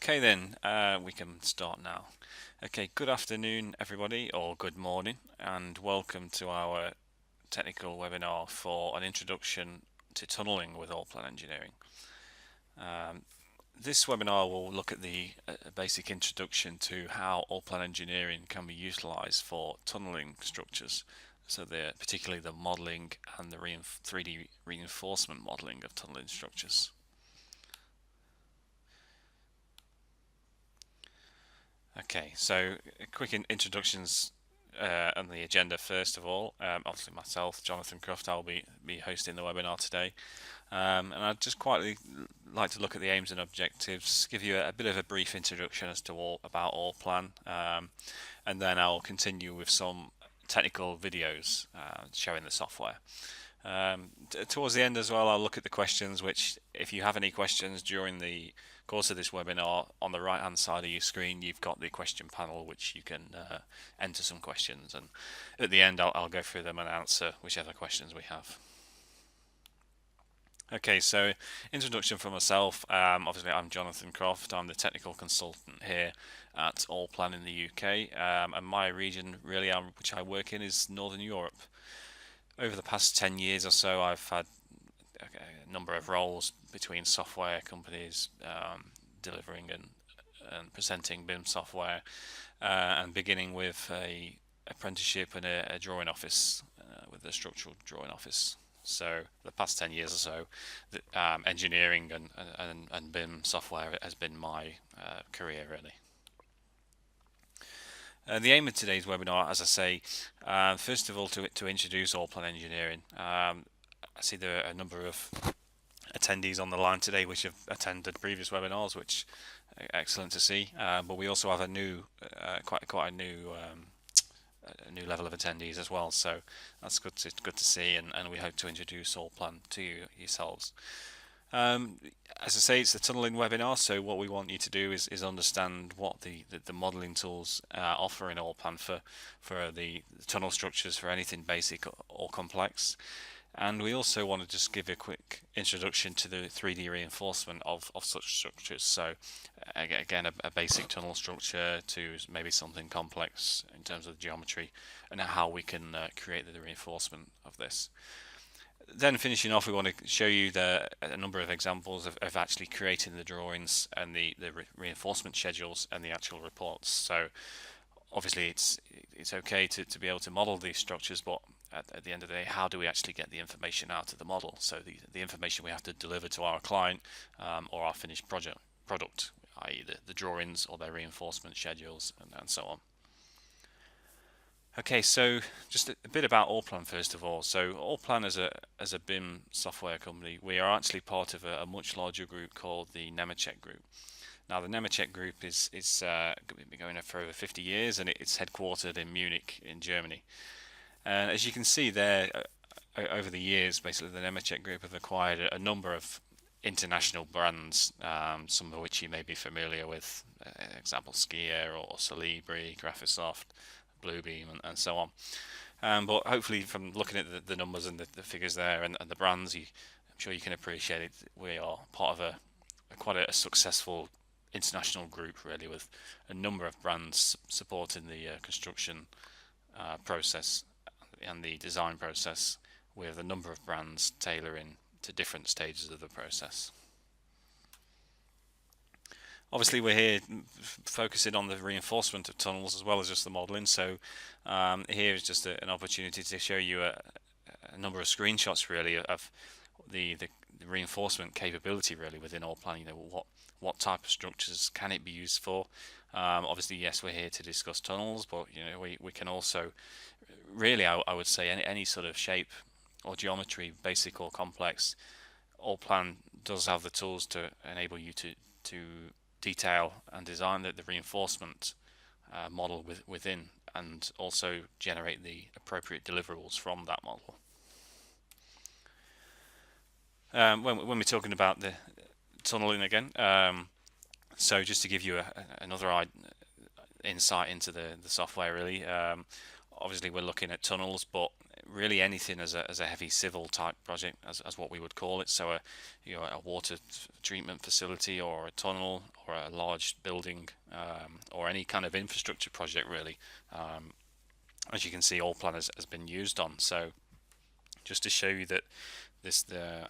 Okay then, we can start now. Okay, good afternoon everybody, or good morning, and welcome to our technical webinar for an introduction to tunneling with Allplan Engineering. This webinar will look at the basic introduction to how Allplan Engineering can be utilized for tunneling structures, so particularly the modeling and the 3D reinforcement modeling of tunneling structures. Okay, so quick introductions on the agenda first of all. Obviously myself, Jonathan Croft, I'll be hosting the webinar today. And I'd just quietly like to look at the aims and objectives, give you a bit of a brief introduction as to about Allplan, and then I'll continue with some technical videos showing the software. Towards the end as well, I'll look at the questions, which if you have any questions during the course of this webinar, on the right hand side of your screen you've got the question panel which you can enter some questions, and at the end I'll go through them and answer whichever questions we have. Okay, so introduction from myself. Obviously I'm Jonathan Croft, I'm the technical consultant here at Allplan in the UK, and my region really which I work in is Northern Europe. Over the past 10 years or so, I've had a number of roles between software companies, delivering and presenting BIM software, and beginning with a apprenticeship and a drawing office, with a structural drawing office. So the past 10 years or so, engineering and BIM software has been my career really. The aim of today's webinar, as I say, first of all to introduce Allplan Engineering. I see there are a number of attendees on the line today which have attended previous webinars, which are excellent to see. But we also have a new, quite a new level of attendees as well. So that's good to see, and we hope to introduce Allplan to yourselves. As I say, it's a tunneling webinar, so what we want you to do is understand what the modelling tools offer in Allplan for the tunnel structures, for anything basic or complex. And we also want to just give a quick introduction to the 3D reinforcement of such structures. So again, a basic tunnel structure to maybe something complex in terms of geometry, and how we can create the reinforcement of this. Then finishing off, we want to show you a number of examples of actually creating the drawings and the reinforcement schedules and the actual reports. So obviously it's okay to be able to model these structures, but at the end of the day, how do we actually get the information out of the model? So the information we have to deliver to our client, or our finished product, i.e. the drawings or their reinforcement schedules and so on. Okay, so just a bit about Allplan first of all. So Allplan as a BIM software company, we are actually part of a much larger group called the Nemetschek Group. Now the Nemetschek Group is been going on for over 50 years, and it's headquartered in Munich in Germany. And as you can see there, over the years, basically the Nemetschek Group have acquired a number of international brands, some of which you may be familiar with, example Skier or Solibri, Graphisoft, Bluebeam and so on. But hopefully from looking at the numbers and the figures there and the brands, I'm sure you can appreciate it. We are part of quite a successful international group really, with a number of brands supporting the construction process and the design process, with a number of brands tailoring to different stages of the process. Obviously we're here focusing on the reinforcement of tunnels as well as just the modelling, so here is just an opportunity to show you a number of screenshots really of the reinforcement capability really within Allplan. You know, what type of structures can it be used for? Obviously yes, we're here to discuss tunnels, but you know, we can also really, I would say, any sort of shape or geometry, basic or complex. Allplan does have the tools to enable you to detail and design the reinforcement model within, and also generate the appropriate deliverables from that model. When we're talking about the tunneling again, so just to give you another insight into the software really, obviously we're looking at tunnels, but really anything as a heavy civil type project, as what we would call it. So a water treatment facility, or a tunnel, or a large building, or any kind of infrastructure project really. As you can see, Allplan has been used on. So just to show you that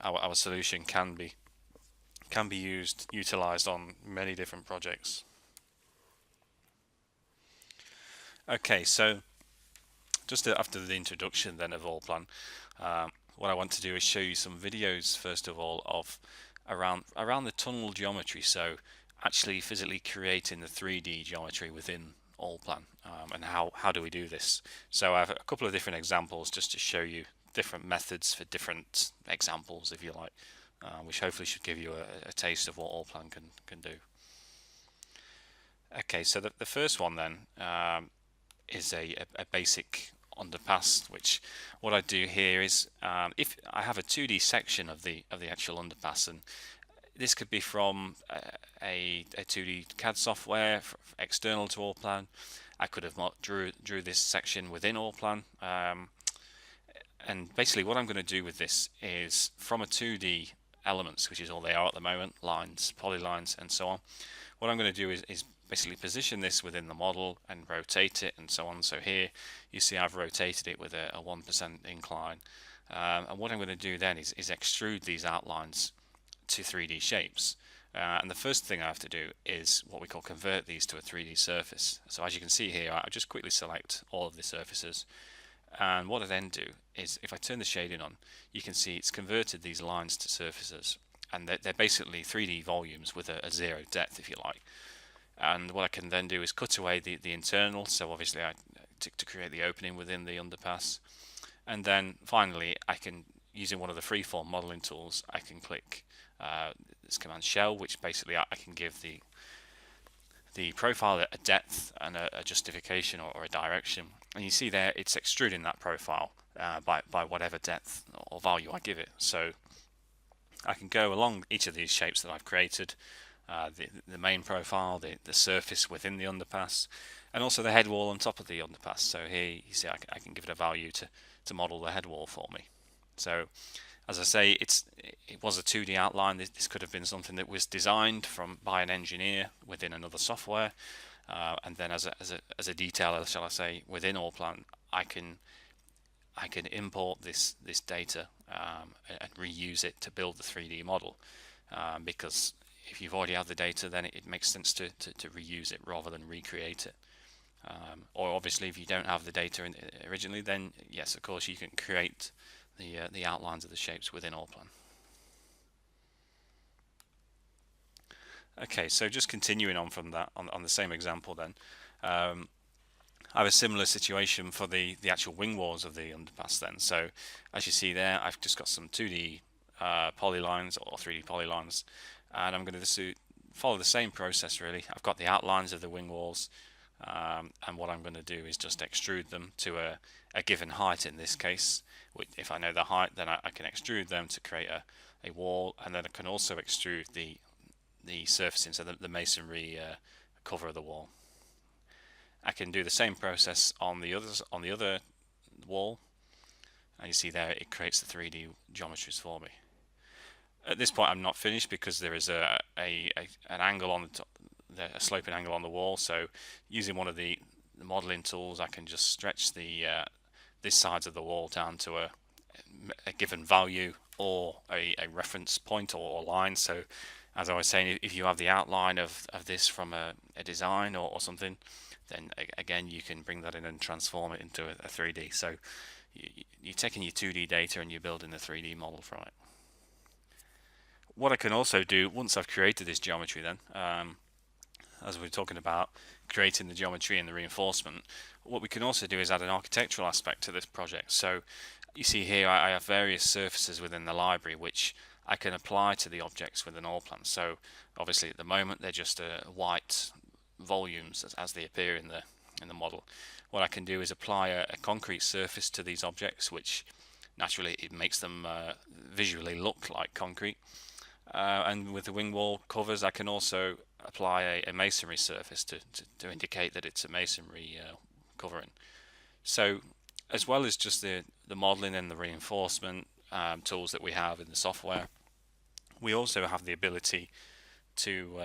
our solution can be utilized on many different projects. Okay, so just after the introduction then of Allplan, what I want to do is show you some videos first of all of around the tunnel geometry. So actually physically creating the 3D geometry within Allplan, and how do we do this. So I have a couple of different examples just to show you different methods for different examples, if you like, which hopefully should give you a taste of what Allplan can do. Okay, so the first one then is a basic underpass, which what I do here is, if I have a 2D section of the actual underpass, and this could be from a 2D CAD software external to Allplan. I could have drew this section within Allplan, and basically what I'm going to do with this is from a 2D elements, which is all they are at the moment, lines, polylines, and so on. What I'm going to do is basically position this within the model and rotate it and so on. So here you see I've rotated it with a 1% incline, and what I'm going to do then is extrude these outlines to 3D shapes. And the first thing I have to do is what we call convert these to a 3D surface. So as you can see here, I'll just quickly select all of the surfaces, and what I then do is if I turn the shading on, you can see it's converted these lines to surfaces, and they're basically 3D volumes with a zero depth, if you like. And what I can then do is cut away the internal, so obviously to create the opening within the underpass, and then finally I can, using one of the freeform modeling tools, I can click this command shell, which basically I can give the profile a depth and a justification or a direction, and you see there it's extruding that profile by whatever depth or value I give it. So I can go along each of these shapes that I've created, the main profile, the surface within the underpass, and also the head wall on top of the underpass. So here you see I can give it a value to model the head wall for me. So as I say, it was a 2D outline. This could have been something that was designed by an engineer within another software, and then as a detailer, shall I say, within Allplan, I can import this data and reuse it to build the 3D model, because if you've already had the data, then it makes sense to reuse it rather than recreate it. Or obviously if you don't have the data originally, then yes, of course you can create the outlines of the shapes within Allplan. Okay, so just continuing on from that, on the same example then, I have a similar situation for the actual wing walls of the underpass then. So as you see there, I've just got some 2D polylines or 3D polylines, and I'm going to follow the same process really. I've got the outlines of the wing walls, and what I'm going to do is just extrude them to a given height in this case. If I know the height, then I can extrude them to create a wall, and then I can also extrude the surfacing, so the masonry cover of the wall. I can do the same process on the other wall, and you see there it creates the 3D geometries for me. At this point I'm not finished because there is an angle on the top, a sloping angle on the wall. So using one of the modeling tools, I can just stretch this sides of the wall down to a given value or a reference point or line. So as I was saying, if you have the outline of this from a design or something, then again you can bring that in and transform it into a 3D. So you're taking your 2D data and you're building the 3D model from it. What I can also do once I've created this geometry then, as we were talking about creating the geometry and the reinforcement, what we can also do is add an architectural aspect to this project. So you see here I have various surfaces within the library which I can apply to the objects within Allplan. So obviously at the moment they're just white volumes as they appear in the model. What I can do is apply a concrete surface to these objects, which naturally it makes them visually look like concrete. And with the wing wall covers, I can also apply a masonry surface to indicate that it's a masonry covering. So as well as just the modeling and the reinforcement tools that we have in the software, we also have the ability to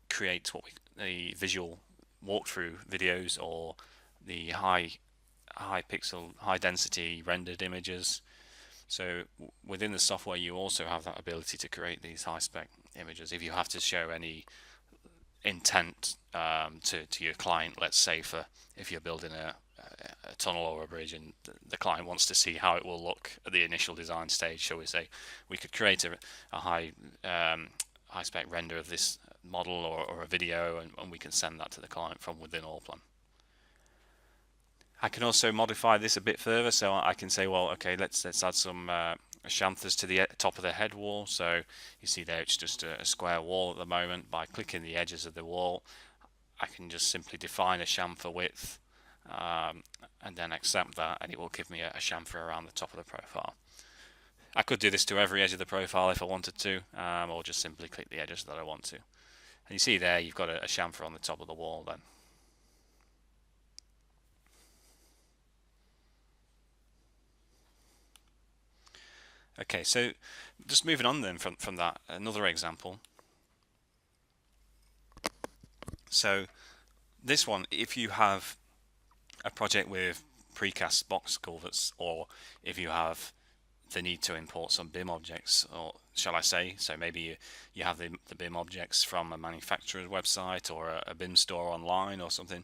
create the visual walkthrough videos, or the high pixel, high density rendered images. So within the software, you also have that ability to create these high spec images if you have to show any intent to your client. Let's say for if you're building a tunnel or a bridge, and the client wants to see how it will look at the initial design stage, shall we say, we could create a high spec render of this model or a video, and we can send that to the client from within Allplan. I can also modify this a bit further, so I can say, well, okay, let's add some chamfers to the top of the head wall. So you see there, it's just a square wall at the moment. By clicking the edges of the wall, I can just simply define a chamfer width, and then accept that, and it will give me a chamfer around the top of the profile. I could do this to every edge of the profile if I wanted to, or just simply click the edges that I want to. And you see there, you've got a chamfer on the top of the wall then. Okay, so just moving on then from that, another example. So this one, if you have a project with precast box culverts, or if you have the need to import some BIM objects, or shall I say, so maybe you have the BIM objects from a manufacturer's website or a BIM store online or something.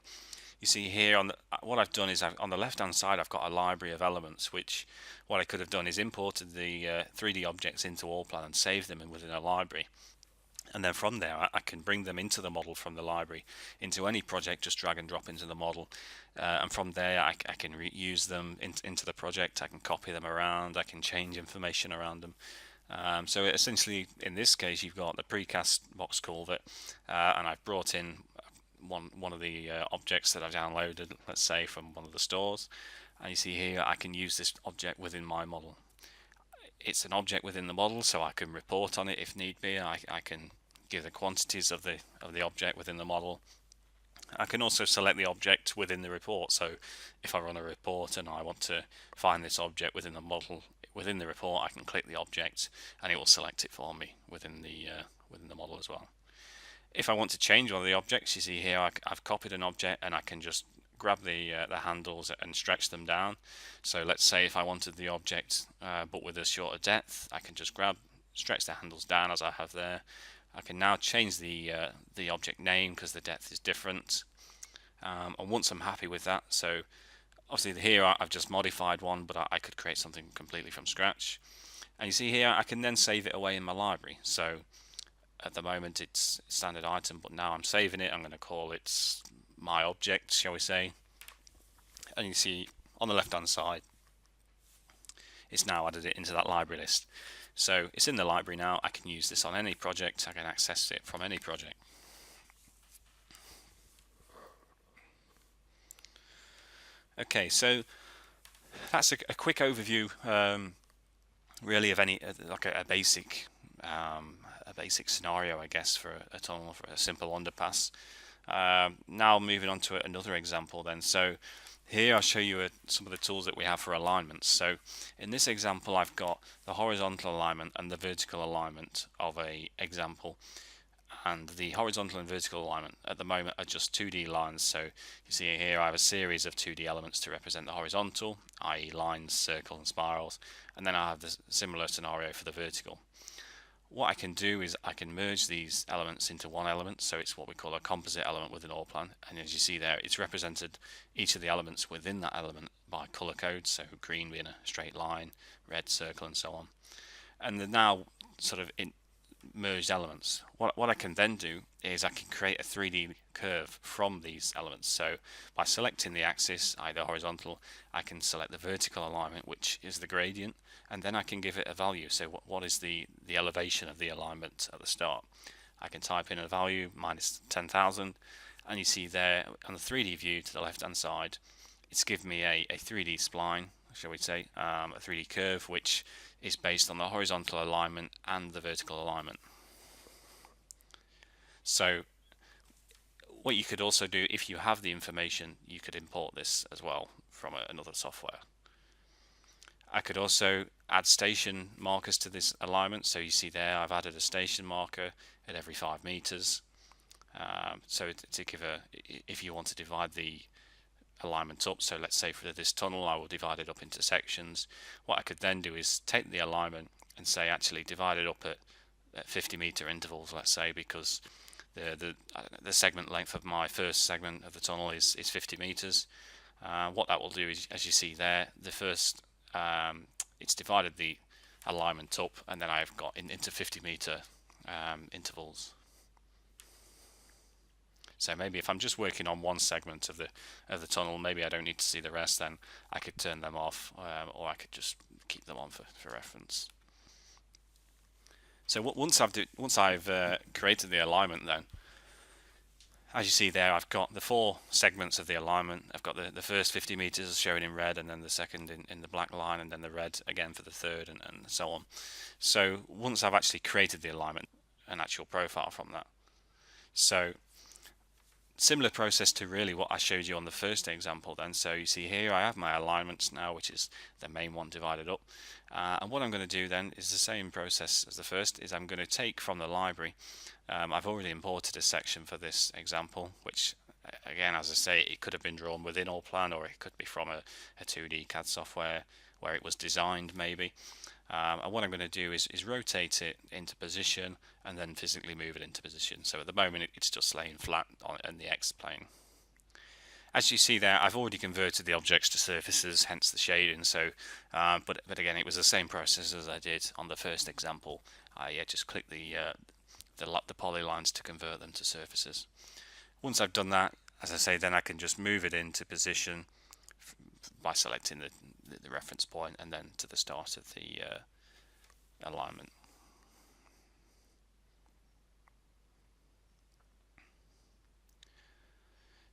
You see here what I've done is on the left hand side I've got a library of elements, which what I could have done is imported the 3D objects into Allplan and saved them within a library, and then from there I can bring them into the model from the library into any project, just drag and drop into the model, and from there I can use them into the project. I can copy them around, I can change information around them. So essentially in this case you've got the precast box culvert, and I've brought in one of the objects that I've downloaded, let's say from one of the stores, and you see here I can use this object within my model. It's an object within the model, so I can report on it if need be. I can give the quantities of the object within the model. I can also select the object within the report, so if I run a report and I want to find this object within the model, within the report, I can click the object and it will select it for me within the model as well. If I want to change one of the objects, you see here I've copied an object and I can just grab the handles and stretch them down. So let's say if I wanted the object but with a shorter depth, I can just stretch the handles down as I have there. I can now change the object name because the depth is different, and once I'm happy with that, so obviously here I've just modified one, but I could create something completely from scratch. And you see here I can then save it away in my library. So at the moment it's standard item, but now I'm saving it. I'm going to call it my object, shall we say, and you see on the left hand side it's now added it into that library list. So it's in the library now. I can use this on any project. I can access it from any project. Okay, so that's a quick overview, really, of any like a basic scenario, I guess, for a tunnel, for a simple underpass. Now moving on to another example then. So here I'll show you some of the tools that we have for alignments. So in this example I've got the horizontal alignment and the vertical alignment of a example, and the horizontal and vertical alignment at the moment are just 2D lines. So you see here I have a series of 2D elements to represent the horizontal, i.e. lines, circle and spirals, and then I have the similar scenario for the vertical. What I can do is I can merge these elements into one element, so it's what we call a composite element within Allplan, and as you see there it's represented each of the elements within that element by colour codes, so green being a straight line, red circle and so on, and they're now sort of merged elements. What I can then do is I can create a 3D curve from these elements. So by selecting the axis, either horizontal, I can select the vertical alignment, which is the gradient, and then I can give it a value. So what is the elevation of the alignment at the start? I can type in a value, minus 10,000, and you see there on the 3D view to the left hand side, it's given me a 3D spline, shall we say, a 3D curve, which is based on the horizontal alignment and the vertical alignment. So what you could also do, if you have the information, you could import this as well from another software. I could also add station markers to this alignment. So you see there I've added a station marker at every 5 meters. So to give if you want to divide the alignment up, so let's say for this tunnel I will divide it up into sections. What I could then do is take the alignment and say actually divide it up at 50-meter intervals, let's say, because the segment length of my first segment of the tunnel is 50 meters. What that will do is, as you see there, the first it's divided the alignment up, and then I've got into 50-meter intervals. So maybe if I'm just working on one segment of the tunnel, maybe I don't need to see the rest, then I could turn them off, or I could just keep them on for reference. So once I've created the alignment, then as you see there, I've got the 4 segments of the alignment. I've got the first 50 meters shown in red, and then the second in the black line, and then the red again for the third, and so on. So once I've actually created the alignment, an actual profile from that. So similar process to really what I showed you on the first example then. So you see here I have my alignments now, which is the main one divided up. And what I'm going to do then is the same process as the first, is I'm going to take from the library. I've already imported a section for this example, which again, as I say, it could have been drawn within Allplan, or it could be from a 2D CAD software where it was designed maybe. And what I'm going to do is rotate it into position and then physically move it into position. So at the moment it's just laying flat on the X plane. As you see there, I've already converted the objects to surfaces, hence the shading. So, but again, it was the same process as I did on the first example. I just click the polylines to convert them to surfaces. Once I've done that, as I say, then I can just move it into position by selecting the reference point and then to the start of the alignment.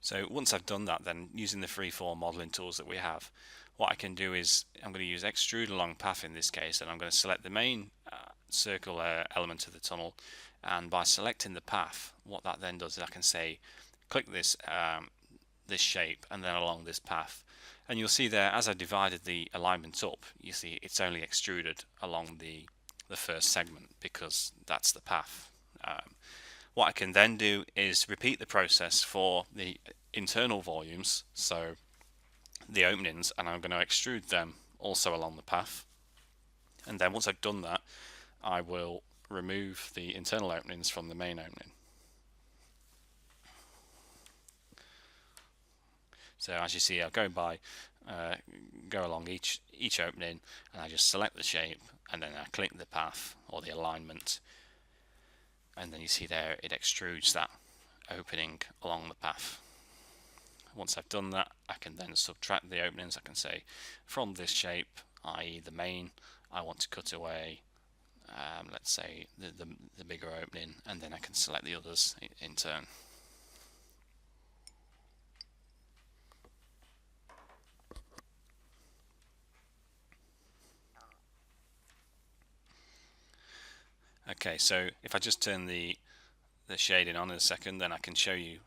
So once I've done that, then using the freeform modeling tools that we have, what I can do is I'm going to use extrude along path in this case, and I'm going to select the main circle element of the tunnel, and by selecting the path, what that then does is I can say click this this shape and then along this path, and you'll see there as I divided the alignment up, you see it's only extruded along the first segment because that's the path. What I can then do is repeat the process for the internal volumes, so the openings, and I'm going to extrude them also along the path. And then once I've done that, I will remove the internal openings from the main opening. So as you see, I'll go along each opening, and I just select the shape, and then I click the path or the alignment, and then you see there it extrudes that opening along the path. Once I've done that, I can then subtract the openings. I can say from this shape, i.e. the main, I want to cut away let's say the bigger opening, and then I can select the others in turn. Okay, so if I just turn the shading on in a second, then I can show you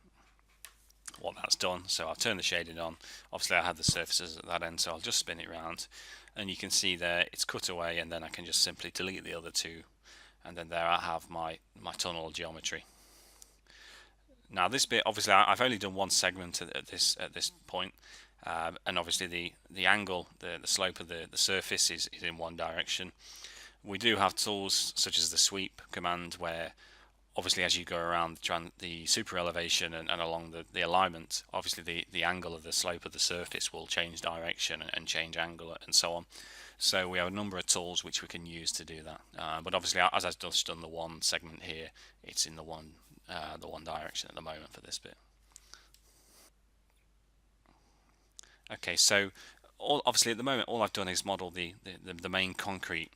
what that's done. So I'll turn the shading on. Obviously I have the surfaces at that end, so I'll just spin it around, and you can see there it's cut away, and then I can just simply delete the other two, and then there I have my tunnel geometry. Now this bit, obviously I've only done one segment at this point, and obviously the angle, the slope of the surface is in one direction. We do have tools such as the sweep command, where obviously as you go around the super elevation and along the alignment, obviously the angle of the slope of the surface will change direction and change angle and so on. So we have a number of tools which we can use to do that. But obviously, as I've just done the one segment here, it's in the one direction at the moment for this bit. Okay, so obviously at the moment all I've done is model the main concrete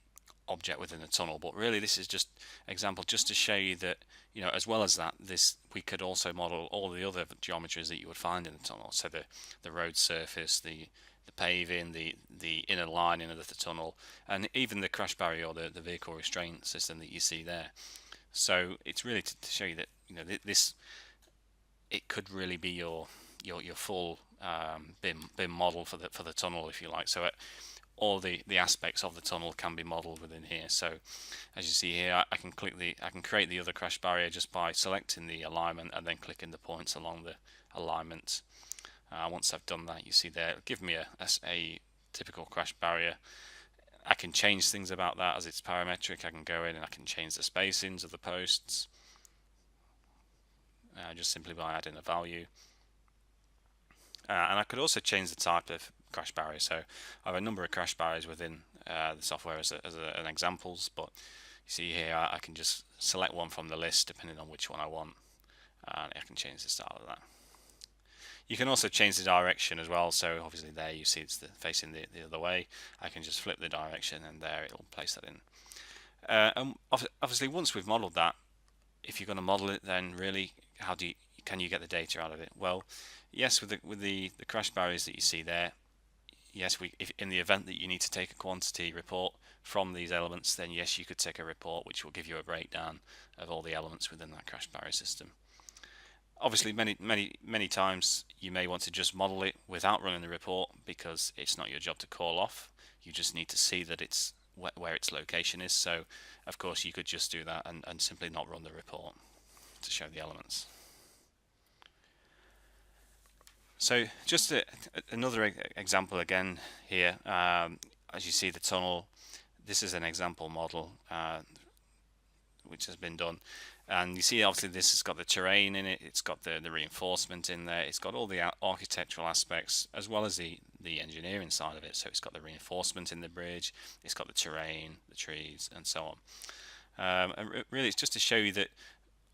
object within the tunnel, but really this is just example just to show you that, you know, as well as that, we could also model all the other geometries that you would find in the tunnel. So the road surface, the paving, the inner lining of the tunnel, and even the crash barrier or the vehicle restraint system that you see there. So it's really to show you that, you know, this, it could really be your full been modeled for the tunnel, if you like. So all the aspects of the tunnel can be modeled within here. So as you see here, I can create the other crash barrier just by selecting the alignment and then clicking the points along the alignment. Once I've done that, you see there, it'll give me a typical crash barrier. I can change things about that as it's parametric. I can go in and I can change the spacings of the posts just simply by adding a value. And I could also change the type of crash barrier. So I have a number of crash barriers within the software as an examples, but you see here I can just select one from the list depending on which one I want, and I can change the style of that. You can also change the direction as well. So obviously there you see it's facing the other way. I can just flip the direction and there it'll place that in. And obviously once we've modeled that, if you're going to model it, then really can you get the data out of it? Well, yes, with the crash barriers that you see there, yes, if in the event that you need to take a quantity report from these elements, then yes, you could take a report which will give you a breakdown of all the elements within that crash barrier system. Obviously, many times you may want to just model it without running the report because it's not your job to call off. You just need to see that it's where its location is. So, of course, you could just do that and simply not run the report to show the elements. So just another example again here. As you see the tunnel, this is an example model which has been done. And you see obviously this has got the terrain in it, it's got the reinforcement in there, it's got all the architectural aspects as well as the engineering side of it. So it's got the reinforcement in the bridge, it's got the terrain, the trees and so on. And really it's just to show you that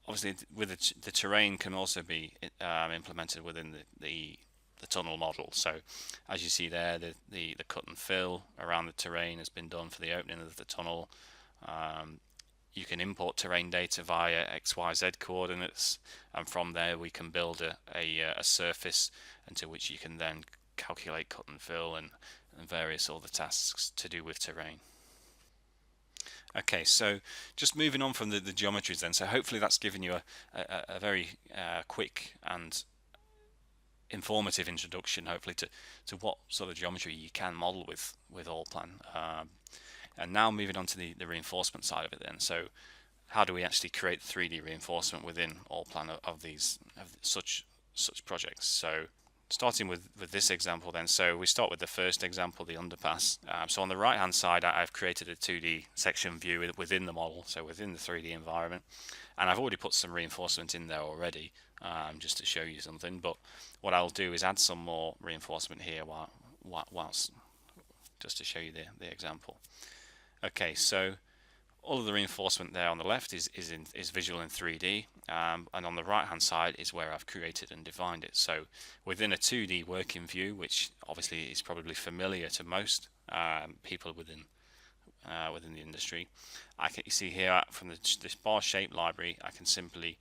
obviously with the terrain can also be implemented within the tunnel model. So as you see there, the cut and fill around the terrain has been done for the opening of the tunnel. You can import terrain data via XYZ coordinates, and from there we can build a surface into which you can then calculate cut and fill and various other tasks to do with terrain. Okay, so just moving on from the geometries then, so hopefully that's given you a very quick and informative introduction hopefully to what sort of geometry you can model with Allplan. And now moving on to the reinforcement side of it then. So how do we actually create 3D reinforcement within Allplan of such projects? So starting with this example then, so we start with the first example, the underpass. So on the right hand side I've created a 2D section view within the model, so within the 3D environment, and I've already put some reinforcement in there already just to show you something, but what I'll do is add some more reinforcement here whilst just to show you the example. Okay, so all of the reinforcement there on the left is visual in 3D, and on the right hand side is where I've created and defined it. So within a 2D working view, which obviously is probably familiar to most people within the industry, you see here from this bar shape library, I can simply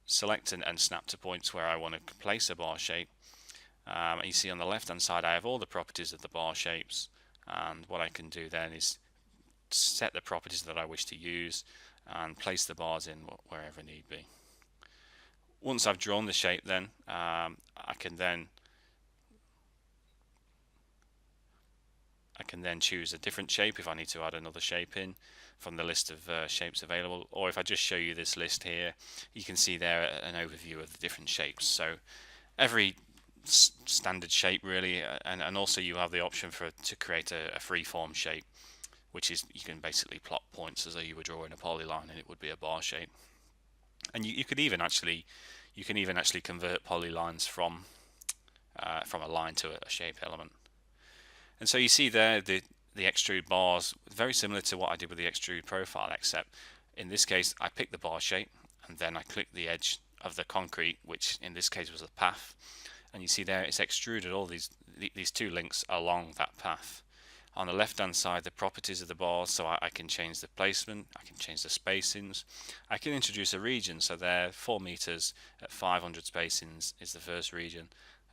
select and snap to points where I want to place a bar shape. And you see on the left hand side I have all the properties of the bar shapes, and what I can do then is set the properties that I wish to use and place the bars in wherever need be. Once I've drawn the shape then I can then choose a different shape if I need to add another shape in from the list of shapes available, or if I just show you this list here, you can see there an overview of the different shapes. So every standard shape really, and also you have the option to create a freeform shape, which is you can basically plot points as though you were drawing a polyline and it would be a bar shape. And you can even actually convert polylines from a line to a shape element. And so you see there the extrude bars, very similar to what I did with the extrude profile, except in this case I pick the bar shape and then I click the edge of the concrete, which in this case was the path, and you see there it's extruded all these two links along that path. On the left hand side, the properties of the bars, so I can change the placement, I can change the spacings, I can introduce a region, so there 4 meters at 500 spacings is the first region,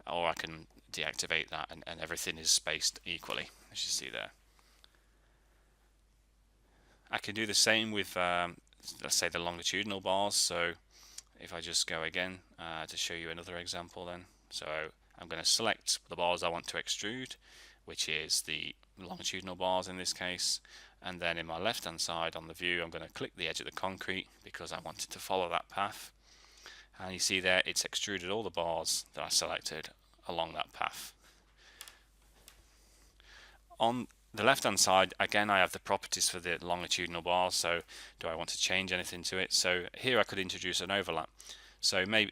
or I can deactivate that and everything is spaced equally, as you see there. I can do the same with let's say the longitudinal bars. So if I just go again to show you another example then, so I'm going to select the bars I want to extrude, which is the longitudinal bars in this case, and then in my left hand side on the view I'm going to click the edge of the concrete because I wanted to follow that path, and you see there it's extruded all the bars that I selected along that path. On the left hand side again I have the properties for the longitudinal bars, so do I want to change anything to it? So here I could introduce an overlap, so maybe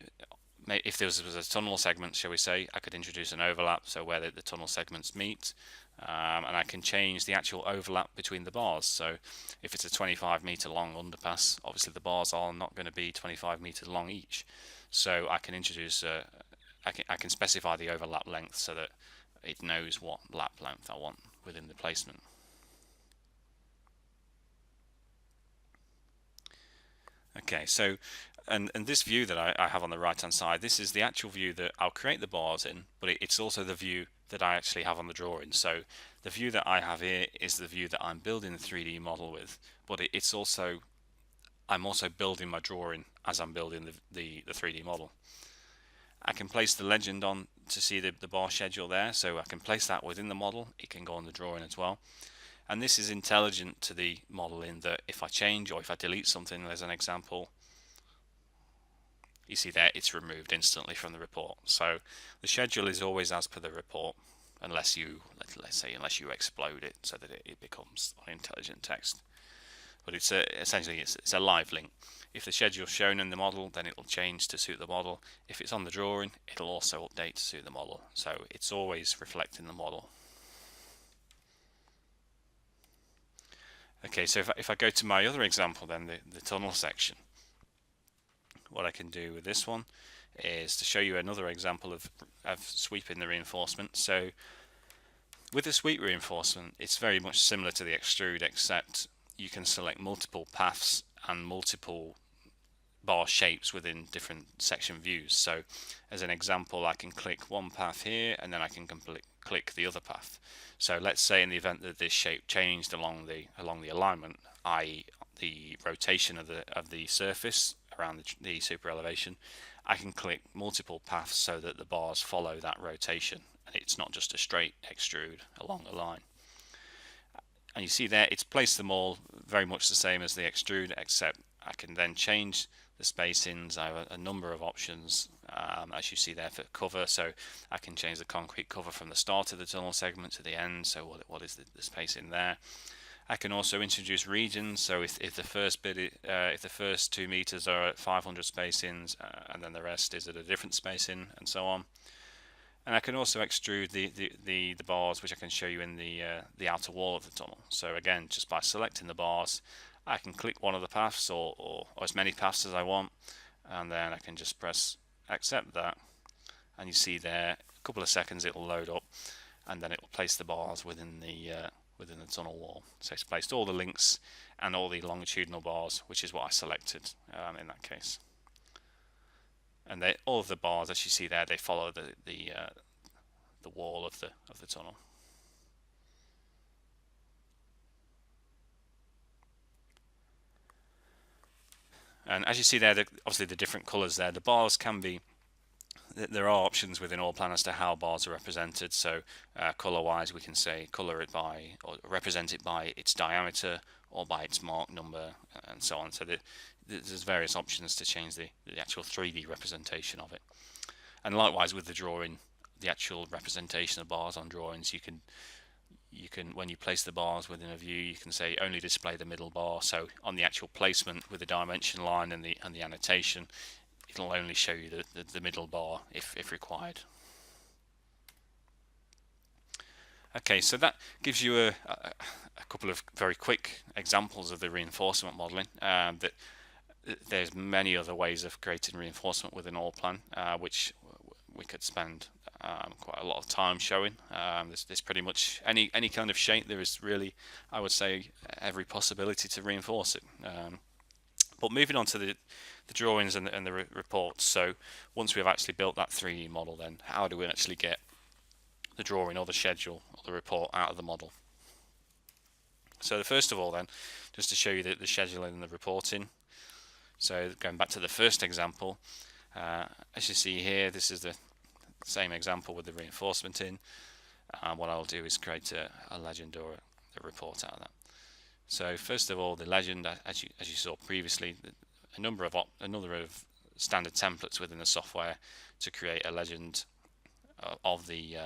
if there was a tunnel segment, shall we say, I could introduce an overlap, so where the tunnel segments meet, and I can change the actual overlap between the bars. So if it's a 25-meter long underpass, obviously the bars are not going to be 25 meters long each, so I can introduce I can specify the overlap length so that it knows what lap length I want within the placement. Okay, so and this view that I have on the right hand side, this is the actual view that I'll create the bars in, but it's also the view that I actually have on the drawing. So the view that I have here is the view that I'm building the 3D model with, but it's also, I'm also building my drawing as I'm building the 3D model. I can place the legend on to see the bar schedule there, so I can place that within the model. It can go on the drawing as well. And this is intelligent to the model in that if I change or if I delete something, as an example, you see there it's removed instantly from the report. So the schedule is always as per the report, unless you, let's say, unless you explode it so that it becomes unintelligent text. But it's essentially it's a live link. If the schedule is shown in the model, then it will change to suit the model. If it's on the drawing, it'll also update to suit the model. So it's always reflecting the model. Okay, so if I go to my other example then, the tunnel section, what I can do with this one is to show you another example of sweeping the reinforcement. So with the sweep reinforcement, it's very much similar to the extrude, except you can select multiple paths and multiple bar shapes within different section views. So as an example, I can click one path here and then I can click the other path. So let's say in the event that this shape changed along the alignment, i.e. the rotation of the surface around the super elevation, I can click multiple paths so that the bars follow that rotation and it's not just a straight extrude along the line. And you see there it's placed them all very much the same as the extrude, except I can then change the spacings. I have a number of options, as you see there, for cover. So I can change the concrete cover from the start of the tunnel segment to the end. So what is the spacing there? I can also introduce regions. So if the first bit, if the first 2 meters are at 500 spacings, and then the rest is at a different spacing, and so on. And I can also extrude the bars, which I can show you in the outer wall of the tunnel. So again, just by selecting the bars, I can click one of the paths or as many paths as I want, and then I can just press accept that, and you see there, a couple of seconds it'll load up, and then it will place the bars within the tunnel wall. So it's placed all the links and all the longitudinal bars, which is what I selected in that case. And all of the bars, as you see there, they follow the wall of the tunnel. And as you see there, obviously the different colours there, the bars can be, there are options within Allplan as to how bars are represented. So colour-wise, we can say colour it by, or represent it by its diameter or by its mark number, and so on. So there's various options to change the actual 3D representation of it. And likewise with the drawing, the actual representation of bars on drawings, you can when you place the bars within a view, you can say only display the middle bar. So on the actual placement with the dimension line and the annotation, it'll only show you the middle bar if required. Okay, so that gives you a couple of very quick examples of the reinforcement modeling. That there's many other ways of creating reinforcement within Allplan, which we could spend quite a lot of time showing. There's pretty much any kind of shape. There is really, I would say, every possibility to reinforce it. But moving on to the drawings and the reports. So once we've actually built that 3D model, then how do we actually get the drawing or the schedule or the report out of the model? So first of all then, just to show you the scheduling and the reporting. So going back to the first example, as you see here, this is Same example with the reinforcement in. What I'll do is create a legend or a report out of that. So first of all, the legend, as you saw previously, a number of standard templates within the software to create a legend of the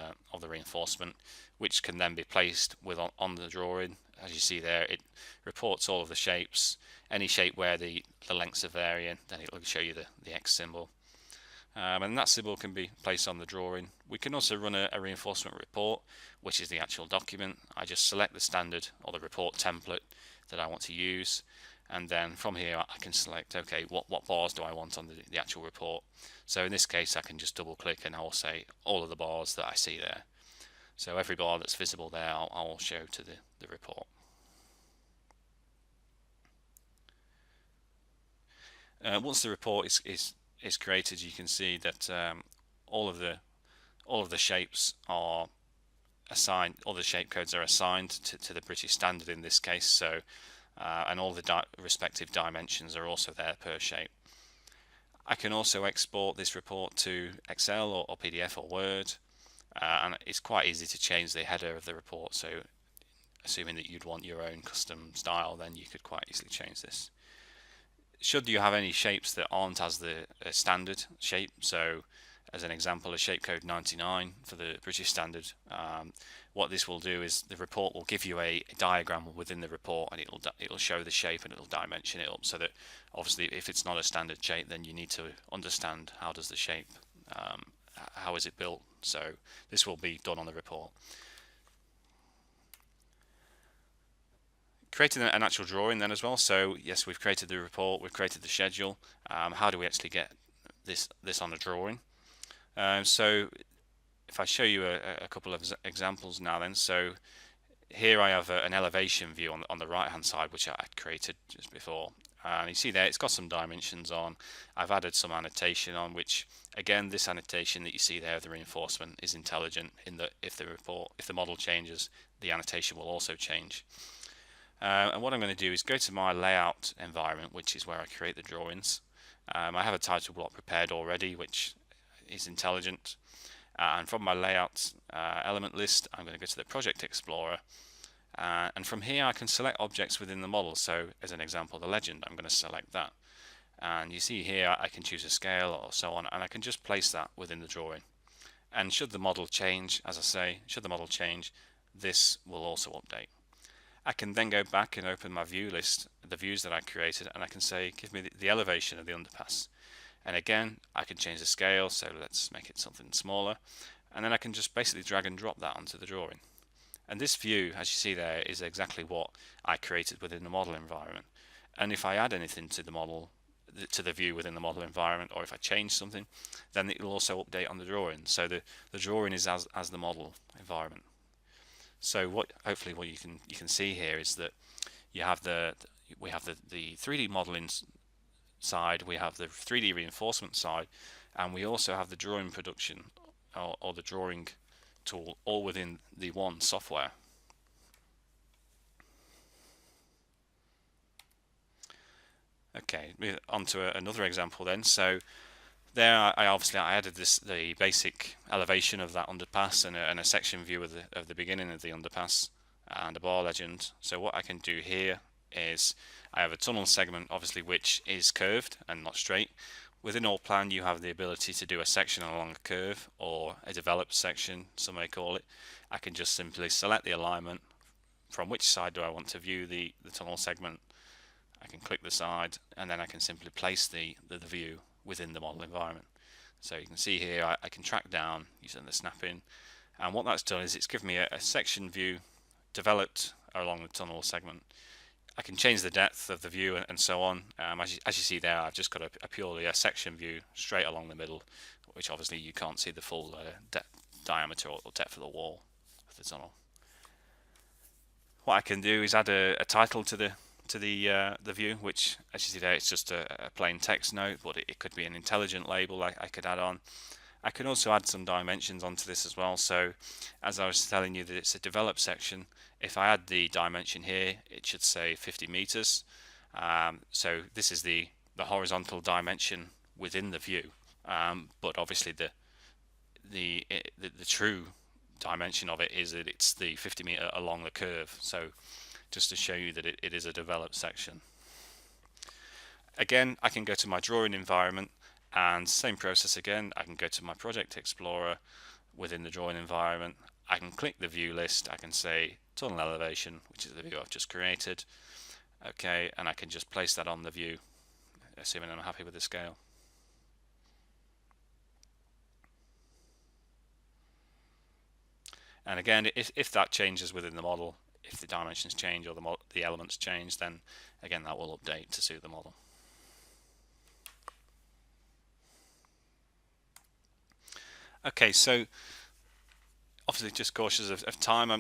reinforcement, which can then be placed on the drawing. As you see there, it reports all of the shapes. Any shape where the lengths are varying, then it will show you the X symbol. And that symbol can be placed on the drawing. We can also run a reinforcement report, which is the actual document. I just select the standard or the report template that I want to use, and then from here I can select, okay, what bars do I want on the actual report. So in this case I can just double click and I will say all of the bars that I see there. So every bar that's visible there I'll show to the report. Once the report is created, you can see that all of the shapes are assigned, all the shape codes are assigned to the British standard in this case. So and all the respective dimensions are also there per shape. I can also export this report to Excel or PDF or Word, and it's quite easy to change the header of the report. So assuming that you'd want your own custom style, then you could quite easily change this. Should you have any shapes that aren't as the standard shape, so as an example, a shape code 99 for the British standard, what this will do is the report will give you a diagram within the report, and it'll show the shape and it'll dimension it up, so that obviously if it's not a standard shape, then you need to understand how does the shape, how is it built. So this will be done on the report. Creating an actual drawing then as well. So yes, we've created the report, we've created the schedule. How do we actually get this on a drawing? So if I show you a couple of examples now then, so here I have an elevation view on the right hand side, which I had created just before, and you see there it's got some dimensions on. I've added some annotation on, which again, this annotation that you see there of the reinforcement is intelligent in that if the model changes, the annotation will also change. And what I'm going to do is go to my layout environment, which is where I create the drawings. I have a title block prepared already, which is intelligent. And from my layout element list, I'm going to go to the Project Explorer. And from here, I can select objects within the model. So as an example, the legend, I'm going to select that. And you see here, I can choose a scale or so on, and I can just place that within the drawing. And should the model change, as I say, should the model change, this will also update. I can then go back and open my view list, the views that I created, and I can say, give me the elevation of the underpass. And again, I can change the scale, so let's make it something smaller. And then I can just basically drag and drop that onto the drawing. And this view, as you see there, is exactly what I created within the model environment. And if I add anything to the model, to the view within the model environment, or if I change something, then it will also update on the drawing. So the drawing is as the model environment. So hopefully what you can see here is that we have the 3D modeling side, we have the 3D reinforcement side, and we also have the drawing production or the drawing tool all within the one software. Okay, on to another example then. So there I added the basic elevation of that underpass and a section view of the beginning of the underpass and a bar legend. So what I can do here is I have a tunnel segment obviously which is curved and not straight. Within Allplan you have the ability to do a section along a curve or a developed section, some may call it. I can just simply select the alignment, from which side do I want to view the tunnel segment. I can click the side and then I can simply place the view within the model environment. So you can see here I can track down using the snap-in, and what that's done is it's given me a section view developed along the tunnel segment. I can change the depth of the view and so on. As you see there, I've just got a purely a section view straight along the middle, which obviously you can't see the full diameter or depth of the wall of the tunnel. What I can do is add a title to the view, which as you see there, it's just a plain text note, but it could be an intelligent label I could add on. I can also add some dimensions onto this as well. So as I was telling you that it's a developed section, if I add the dimension here, it should say 50 meters. So this is the horizontal dimension within the view, but obviously the true dimension of it is that it's the 50 meter along the curve. So just to show you that it is a developed section. Again, I can go to my drawing environment, and same process again. I can go to my project explorer within the drawing environment. I can click the view list. I can say tunnel elevation, which is the view I've just created. Okay, and I can just place that on the view, assuming I'm happy with the scale. And again, if that changes within the model, if the dimensions change or the elements change, then again that will update to suit the model. Okay, so obviously just cautious of time.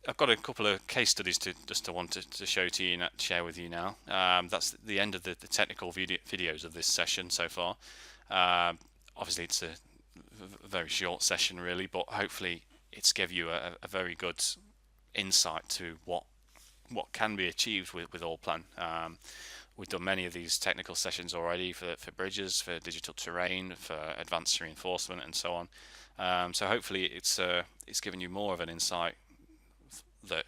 I've got a couple of case studies to want to show to you, share with you now. That's the end of the technical videos of this session so far. Obviously it's a very short session really, but hopefully it's give you a very good insight to what can be achieved with Allplan. We've done many of these technical sessions already for bridges, for digital terrain, for advanced reinforcement, and so on. So hopefully it's given you more of an insight that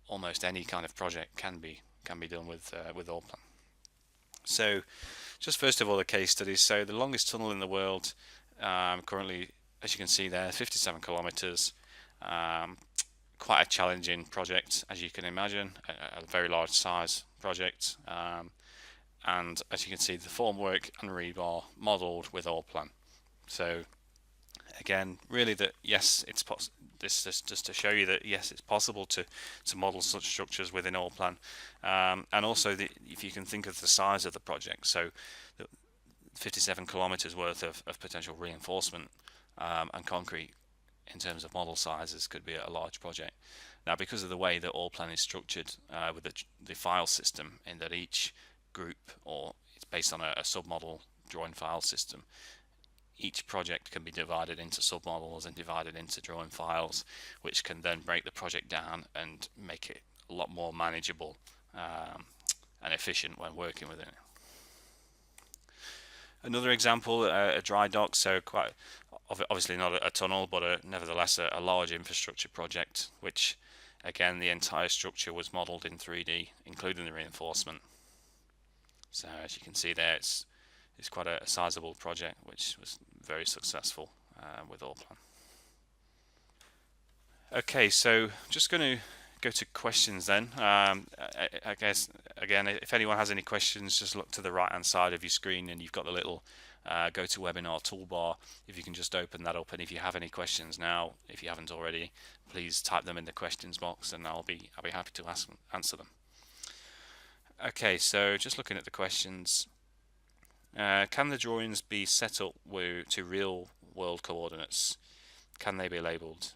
almost any kind of project can be done with Allplan. So just first of all, the case studies. So the longest tunnel in the world, currently, as you can see there, 57 kilometers. Quite a challenging project, as you can imagine, a very large size project, and as you can see, the formwork and rebar modelled with Allplan. So again, really that yes, it's this is just to show you that yes, it's possible to model such structures within Allplan, and also if you can think of the size of the project, so 57 kilometers worth of potential reinforcement and concrete in terms of model sizes could be a large project. Now, because of the way that Allplan is structured with the file system, in that each group, or it's based on a submodel drawing file system, each project can be divided into submodels and divided into drawing files, which can then break the project down and make it a lot more manageable and efficient when working with it. Another example, a dry dock, so quite obviously not a tunnel, but nevertheless a large infrastructure project, which again the entire structure was modelled in 3D, including the reinforcement. So as you can see there, it's quite a sizable project, which was very successful with Allplan. Okay, so just going to go to questions then. I guess again, if anyone has any questions, just look to the right hand side of your screen and you've got the little GoToWebinar toolbar. If you can just open that up, and if you have any questions now, if you haven't already, please type them in the questions box and I'll be happy to answer them. Okay, so just looking at the questions, can the drawings be set up to real world coordinates? Can they be labelled?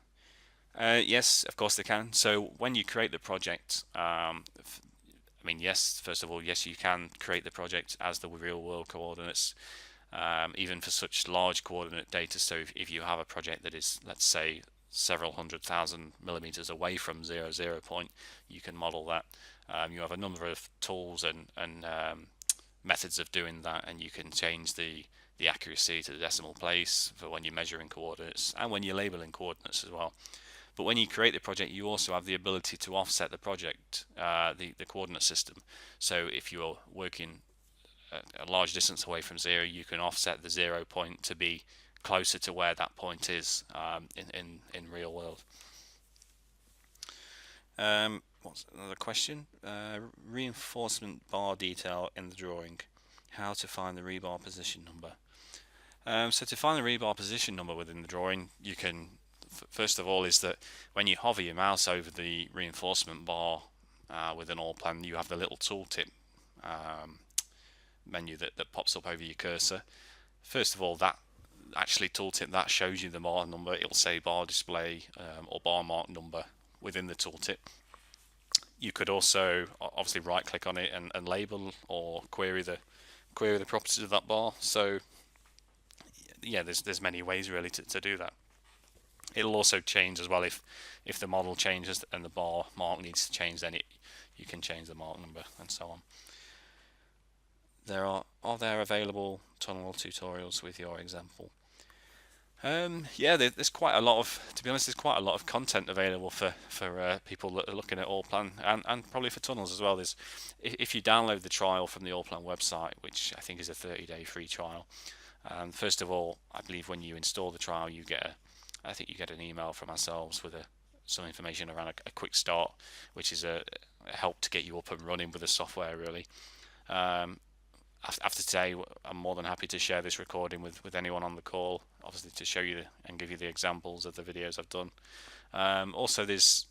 Yes, of course they can. So when you create the project, I mean, yes, first of all, yes, you can create the project as the real world coordinates, even for such large coordinate data. So if you have a project that is, let's say, several 100,000 millimeters away from 0, 0 point, you can model that. You have a number of tools and methods of doing that, and you can change the accuracy to the decimal place for when you're measuring coordinates and when you're labeling coordinates as well. But when you create the project, you also have the ability to offset the project, the coordinate system. So if you're working a large distance away from 0, you can offset the 0 point to be closer to where that point is in real world. What's another question? Reinforcement bar detail in the drawing. How to find the rebar position number. So to find the rebar position number within the drawing, you can, first of all, is that when you hover your mouse over the reinforcement bar within Allplan, you have the little tooltip menu that pops up over your cursor. First of all, that actually tooltip that shows you the bar number. It'll say bar display or bar mark number within the tooltip. You could also obviously right click on it and label or query the properties of that bar. So yeah, there's many ways really to do that. It'll also change as well if the model changes and the bar mark needs to change, then you can change the mark number and so on. Are there available tunnel tutorials with your example? Yeah, there's quite a lot of, to be honest, there's quite a lot of content available for people that are looking at Allplan, and probably for tunnels as well. There's, if you download the trial from the Allplan website, which I think is a 30-day free trial. First of all, I believe when you install the trial, I think you get an email from ourselves with some information around a quick start, which is a help to get you up and running with the software really. Um, After today, I'm more than happy to share this recording with anyone on the call, obviously to show you and give you the examples of the videos I've done. Also, there's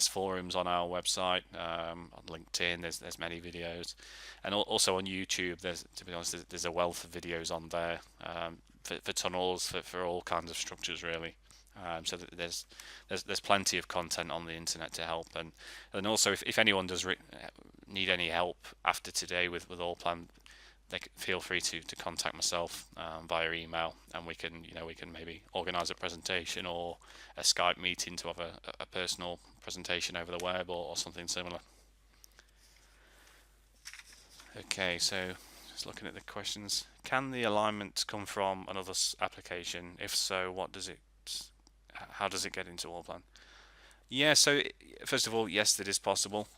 forums on our website, on LinkedIn. There's many videos, and also on YouTube. To be honest, there's a wealth of videos on there, for tunnels, for all kinds of structures really. So there's plenty of content on the internet to help, and also if anyone does need any help after today with Allplan, they feel free to contact myself via email, and we can maybe organise a presentation or a Skype meeting to have a personal presentation over the web, or something similar. Okay, so just looking at the questions. Can the alignment come from another application? If so, how does it get into Allplan? Yeah, so first of all, yes, that is possible.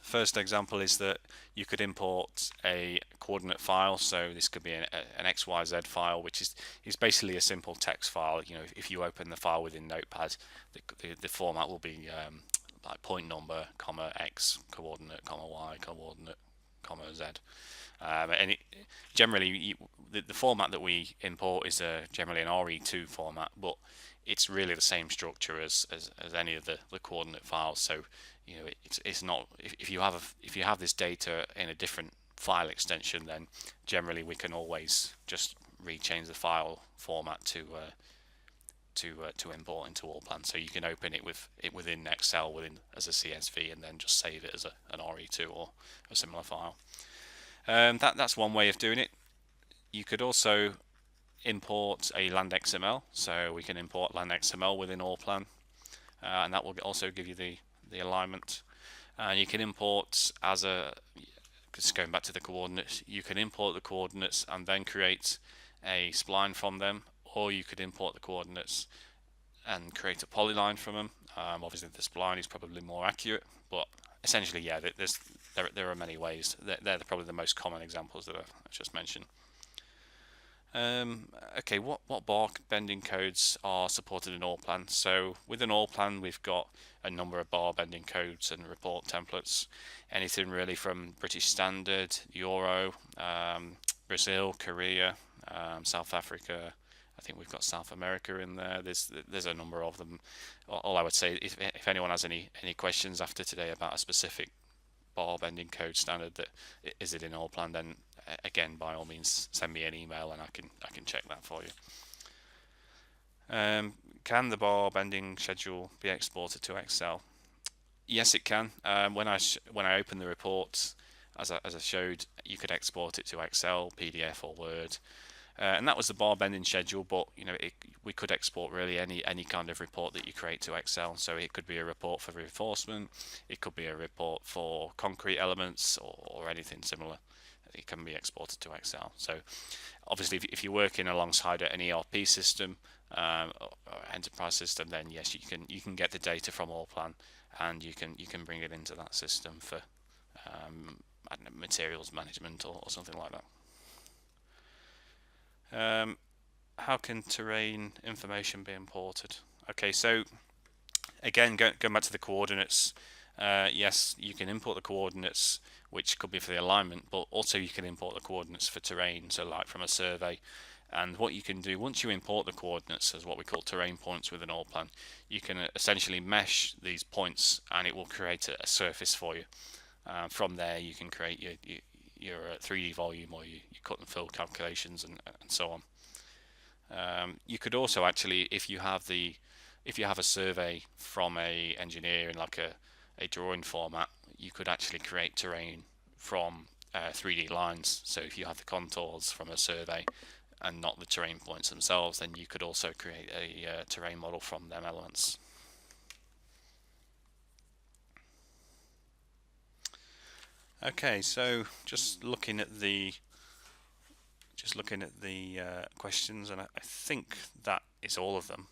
First example is that you could import a coordinate file. So this could be an XYZ file, which is basically a simple text file. If you open the file within Notepad, the format will be like point number, comma X coordinate, comma Y coordinate, comma Z. And generally, the format that we import is generally an RE2 format, but it's really the same structure as any of the coordinate files. So it's not, if you have this data in a different file extension, then generally we can always just rechange the file format to import into Allplan. So you can open it within Excel as a CSV, and then just save it as an RE2 or a similar file. That's one way of doing it. You could also import a land XML, so we can import land XML within Allplan, and that will also give you the alignment. And you can import just going back to the coordinates, you can import the coordinates and then create a spline from them, or you could import the coordinates and create a polyline from them. Obviously the spline is probably more accurate, but essentially, yeah, there are many ways. They're probably the most common examples that I've just mentioned. Okay, what bar bending codes are supported in Allplan? So within Allplan, we've got a number of bar bending codes and report templates. Anything really from British Standard, Euro, Brazil, Korea, South Africa. I think we've got South America in there. There's a number of them. All I would say, if anyone has any questions after today about a specific bar bending code standard that is it in Allplan, then again, by all means, send me an email and I can check that for you. Can the bar bending schedule be exported to Excel? Yes, it can. When I open the report, as I showed, you could export it to Excel, PDF, or Word. And that was the bar bending schedule, but we could export really any kind of report that you create to Excel. So it could be a report for reinforcement, it could be a report for concrete elements, or anything similar. It can be exported to Excel. So obviously, if you're working alongside an ERP system or enterprise system, then yes, you can get the data from Allplan, and you can bring it into that system for I don't know, materials management or something like that. How can terrain information be imported? Okay, so again, going back to the coordinates, yes, you can import the coordinates, which could be for the alignment, but also you can import the coordinates for terrain, so like from a survey. And what you can do once you import the coordinates as what we call terrain points within Allplan, you can essentially mesh these points, and it will create a surface for you. From there, you can create your 3D volume, or your cut and fill calculations, and so on. You could also actually, if you have a survey from a engineer in like a drawing format, you could actually create terrain from 3D lines. So if you have the contours from a survey and not the terrain points themselves, then you could also create a terrain model from them elements. Okay, so just looking at the just looking at the questions, and I think that is all of them.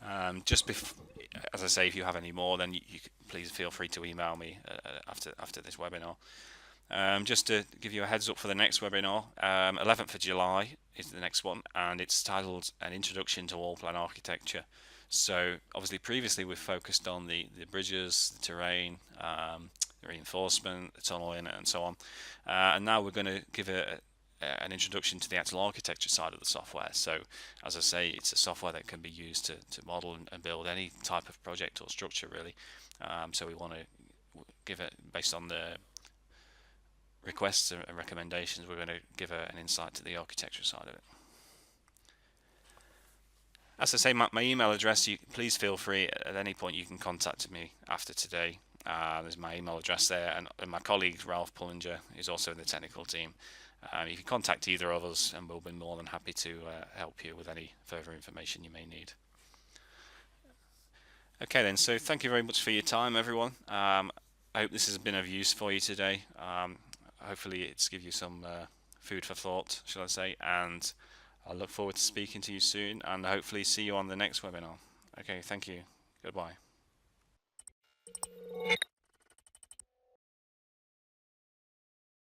As I say, if you have any more, then please feel free to email me after this webinar. Just to give you a heads up for the next webinar, 11th of July is the next one, and it's titled An Introduction to Allplan Architecture. So obviously previously we've focused on the bridges, the terrain, the reinforcement, the tunneling, and so on. And now we're going to give an introduction to the actual architecture side of the software. So as I say, it's a software that can be used to model and build any type of project or structure really. So we want to give it, based on the requests and recommendations, we're going to give an insight to the architecture side of it. As I say, my email address, please feel free at any point, you can contact me after today. There's my email address there, and my colleague Ralph Pullinger is also in the technical team. You can contact either of us and we'll be more than happy to help you with any further information you may need. Okay then, so thank you very much for your time, everyone. I hope this has been of use for you today. Hopefully it's give you some food for thought, shall I say, and I look forward to speaking to you soon and hopefully see you on the next webinar. Okay, thank you. Goodbye.